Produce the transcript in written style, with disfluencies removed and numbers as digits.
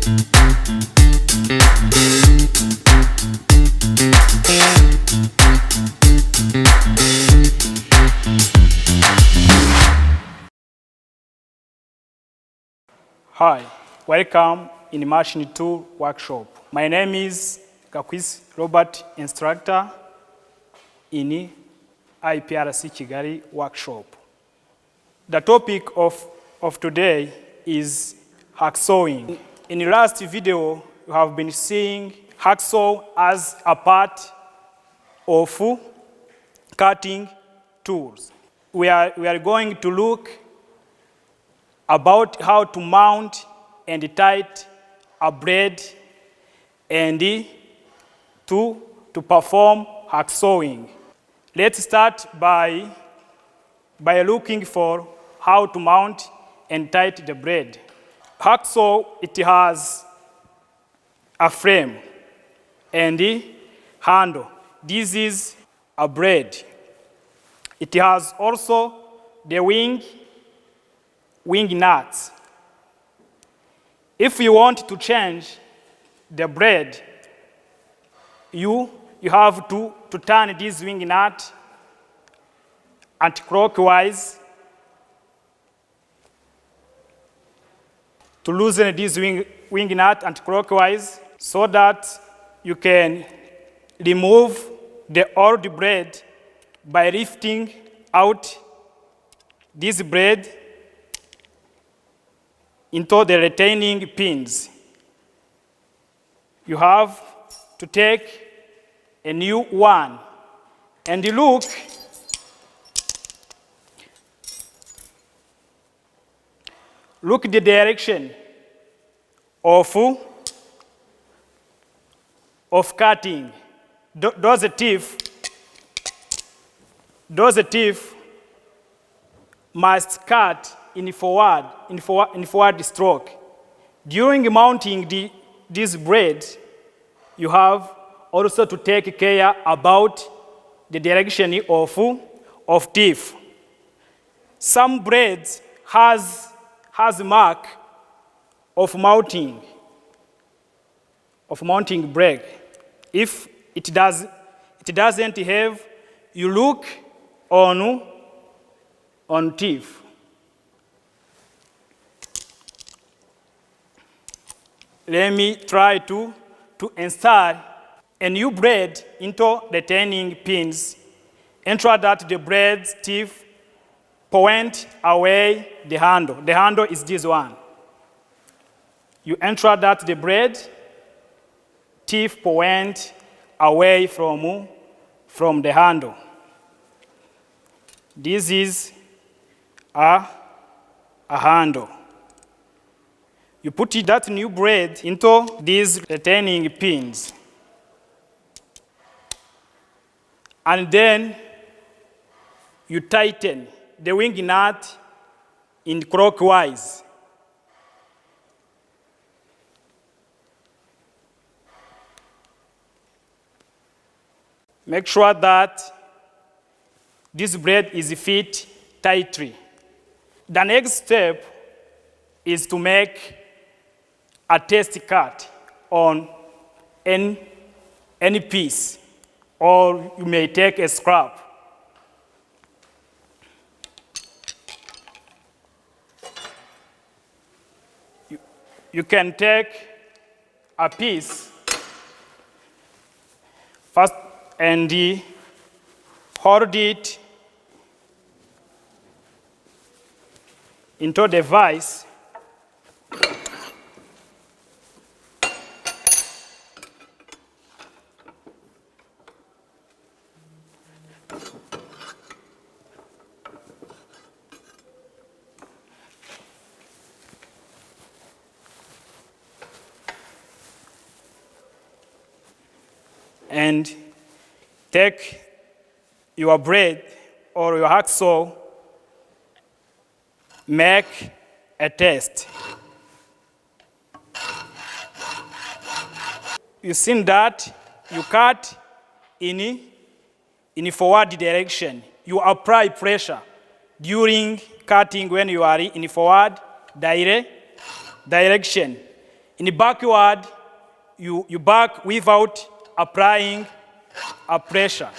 Hi, welcome in Machine Tool Workshop. My name is Gakwis Robert, instructor in IPRC Kigali Workshop. The topic of today is hacksawing. In the last video, you have been seeing hacksaw as a part of cutting tools. We are going to look about how to mount and tighten a blade and to perform hacksawing. Let's start by looking for how to mount and tighten the blade. Hacksaw, it has a frame and a handle. This is a blade. It has also the wing nuts. If you want to change the blade, you have to turn this wing nut anti-clockwise to loosen this wing nut anti-clockwise so that you can remove the old blade by lifting out this blade into the retaining pins. You have to take a new one and look the direction of cutting. Those teeth must cut in forward stroke. During mounting this blade, you have also to take care about the direction of teeth. Some blades has mark of mounting brake. If it doesn't have, you look on teeth. Let me try to install a new blade into retaining pins. Ensure that the blade's teeth point away the handle. The handle is this one. You ensure that the blade teeth point away from the handle. This is a handle. You put that new blade into these retaining pins. And then you tighten the wing nut in clockwise. Make sure that this blade is fit tightly. The next step is to make a test cut on any piece, or you may take a scrap. You can take a piece first and hold it into the vise. And take your blade or your hacksaw, make a test. You see that you cut in forward direction. You apply pressure during cutting when you are in forward direction. In backward, you back without applying a pressure.